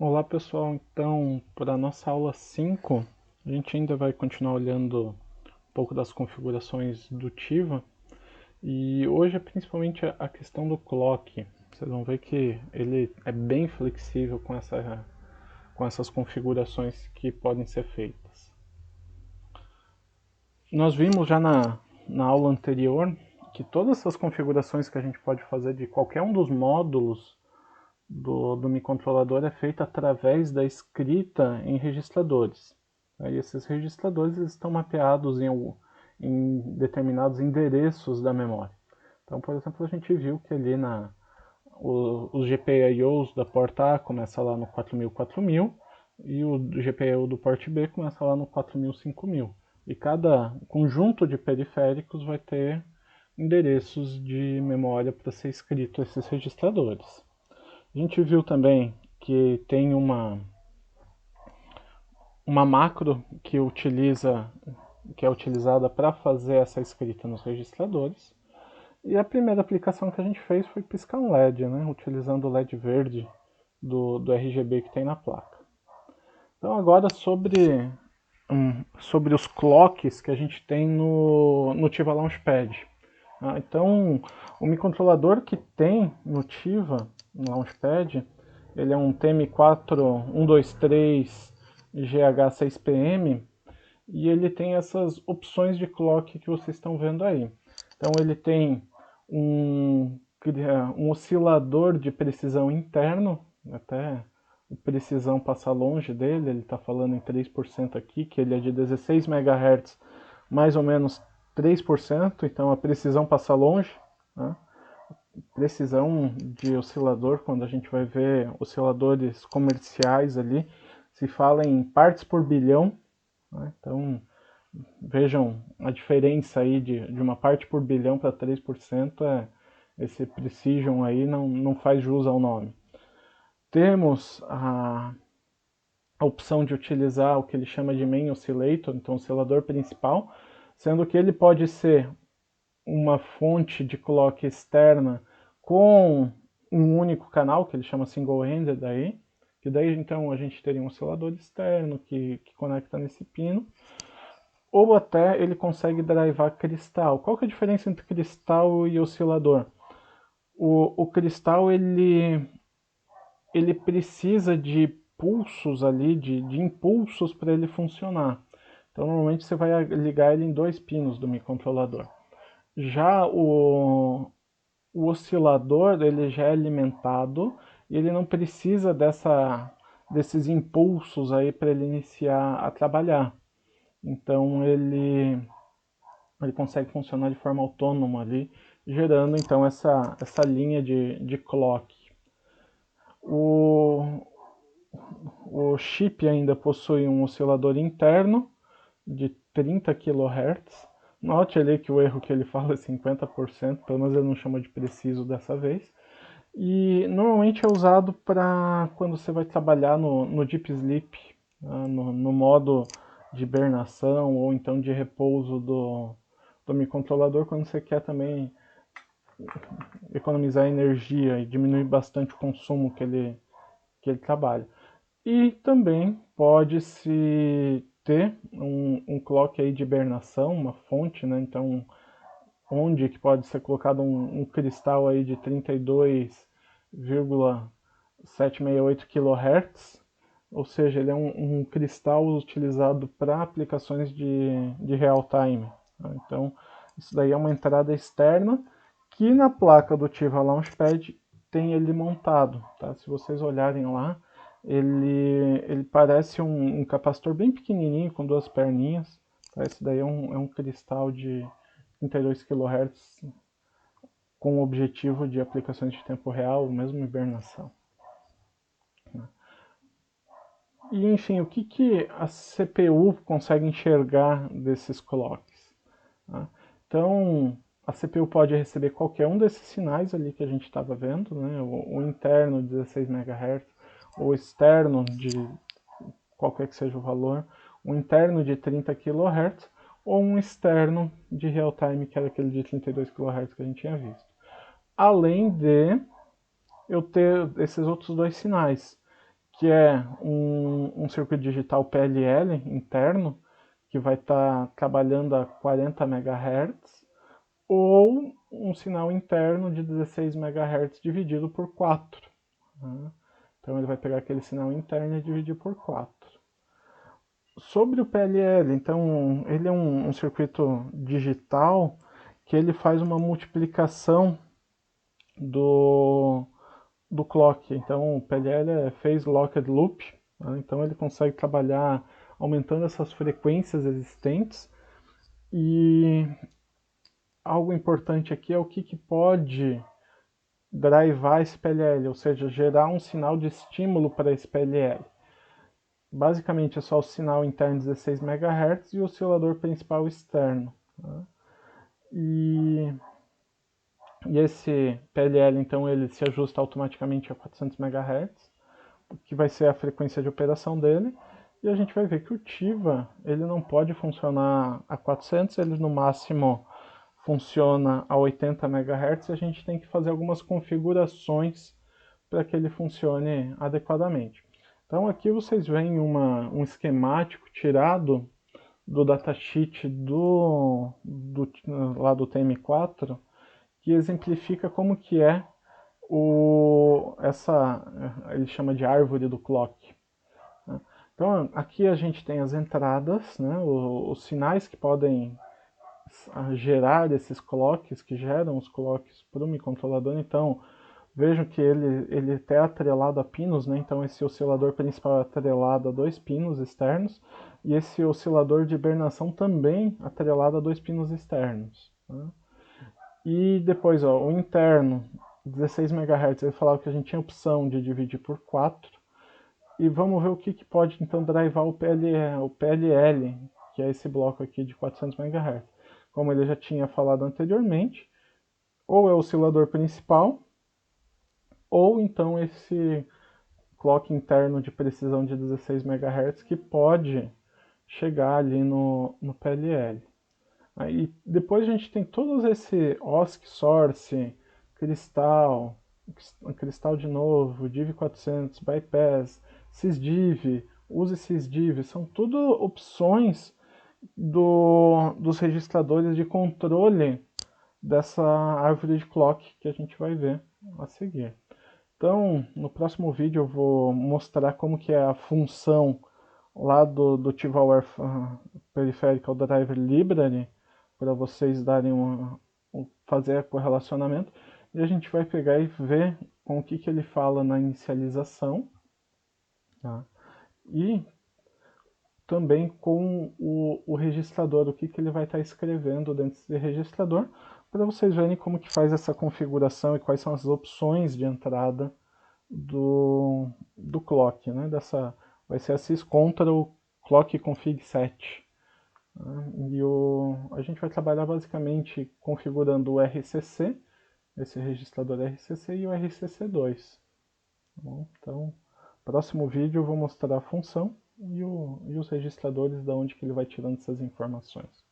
Olá pessoal, então para a nossa aula 5 a gente ainda vai continuar olhando um pouco das configurações do Tiva e hoje é principalmente a questão do clock. Vocês vão ver que ele é bem flexível com essas configurações que podem ser feitas. Nós vimos já na aula anterior que todas essas configurações que a gente pode fazer de qualquer um dos módulos do microcontrolador é feita através da escrita em registradores. Aí esses registradores estão mapeados em determinados endereços da memória. Então, por exemplo, a gente viu que ali os GPIOs da porta A começa lá no 4000 e o GPIO do porte B começa lá no 4000 E cada conjunto de periféricos vai ter endereços de memória para ser escrito esses registradores. A gente viu também que tem uma macro que é utilizada para fazer essa escrita nos registradores. E a primeira aplicação que a gente fez foi piscar um LED, né, utilizando o LED verde do RGB que tem na placa. Então agora sobre os clocks que a gente tem no Tiva Launchpad. Então o microcontrolador que tem no Tiva Launchpad, ele é um TM4123 GH6PM e ele tem essas opções de clock que vocês estão vendo aí. Então ele tem um oscilador de precisão interno, até a precisão passa longe dele, ele está falando em 3% aqui, que ele é de 16 MHz, mais ou menos 3%, então a precisão passa longe. Né? Precisão de oscilador, quando a gente vai ver osciladores comerciais ali, se fala em partes por bilhão. Né? Então vejam a diferença aí de uma parte por bilhão para 3%, esse precision aí não faz jus ao nome. Temos a opção de utilizar o que ele chama de main oscillator, então oscilador principal, sendo que ele pode ser uma fonte de clock externa com um único canal, que ele chama single-ended aí, que daí então a gente teria um oscilador externo que conecta nesse pino, ou até ele consegue drivar cristal. Qual que é a diferença entre cristal e oscilador? O cristal ele precisa de pulsos ali, de impulsos para ele funcionar. Então normalmente você vai ligar ele em dois pinos do microcontrolador. Já o oscilador ele já é alimentado e ele não precisa desses impulsos aí para ele iniciar a trabalhar. Então ele consegue funcionar de forma autônoma ali, gerando então essa linha de clock. O, o chip ainda possui um oscilador interno de 30 kHz. Note ali que o erro que ele fala é 50%, pelo menos ele não chama de preciso dessa vez. E normalmente é usado para quando você vai trabalhar no Deep Sleep, né, no modo de hibernação ou então de repouso do microcontrolador, quando você quer também economizar energia e diminuir bastante o consumo que ele trabalha. E também pode-se ter um clock aí de hibernação, uma fonte, né? Então, onde que pode ser colocado um cristal aí de 32,768 kHz, ou seja, ele é um cristal utilizado para aplicações de real time. Né? Então, isso daí é uma entrada externa que na placa do Tiva Launchpad tem ele montado. Tá? Se vocês olharem lá, ele parece um capacitor bem pequenininho com duas perninhas. Tá? Esse daí é um cristal de 32 kHz com o objetivo de aplicações de tempo real, mesmo hibernação. E enfim, o que a CPU consegue enxergar desses clocks? Tá? Então, a CPU pode receber qualquer um desses sinais ali que a gente estava vendo, né? O interno de 16 MHz, o externo de qualquer que seja o valor, um interno de 30 kHz ou um externo de real time, que era aquele de 32 kHz que a gente tinha visto. Além de eu ter esses outros dois sinais, que é um circuito digital PLL interno, que vai estar trabalhando a 40 MHz, ou um sinal interno de 16 MHz dividido por 4. Né? Então ele vai pegar aquele sinal interno e dividir por 4. Sobre o PLL, então ele é um circuito digital que ele faz uma multiplicação do clock. Então o PLL é Phase Locked Loop, né? Então ele consegue trabalhar aumentando essas frequências existentes. E algo importante aqui é o que pode drivar esse PLL, ou seja, gerar um sinal de estímulo para esse PLL. Basicamente é só o sinal interno de 16 MHz e o oscilador principal externo. Tá? E esse PLL, então, ele se ajusta automaticamente a 400 MHz, que vai ser a frequência de operação dele. E a gente vai ver que o TIVA, ele não pode funcionar a 400, ele no máximo funciona a 80 MHz, e a gente tem que fazer algumas configurações para que ele funcione adequadamente. Então aqui vocês veem um esquemático tirado do datasheet lá do TM4, que exemplifica como que é ele chama de árvore do clock. Né? Então aqui a gente tem as entradas, né, os sinais que podem gerar esses clocks, que geram os clocks para o microcontrolador. Então vejam que ele até é atrelado a pinos, né? Então esse oscilador principal é atrelado a 2 pinos externos, e esse oscilador de hibernação também atrelado a 2 pinos externos. Né? E depois, ó, o interno, 16 MHz, ele falava que a gente tinha opção de dividir por 4. E vamos ver o que pode então drivar o PLL, que é esse bloco aqui de 400 MHz. Como ele já tinha falado anteriormente, ou é o oscilador principal, ou então esse clock interno de precisão de 16 MHz que pode chegar ali no PLL. Aí depois a gente tem todos esse OSC Source, Cristal de novo, Div400, Bypass, SysDiv, use SysDiv, são tudo opções dos registradores de controle dessa árvore de clock que a gente vai ver a seguir. Então, no próximo vídeo eu vou mostrar como que é a função lá do TiVAware Peripheral Driver Library, para vocês fazer o correlacionamento, e a gente vai pegar e ver com o que ele fala na inicialização, tá? E também com o registrador, o que ele vai estar escrevendo dentro desse registrador, para vocês verem como que faz essa configuração e quais são as opções de entrada do clock, né? Vai ser a syscontrol clock config set. Né? E a gente vai trabalhar basicamente configurando o RCC, esse registrador RCC, e o RCC2. Tá bom? Então, próximo vídeo eu vou mostrar a função e os registradores, da onde que ele vai tirando essas informações.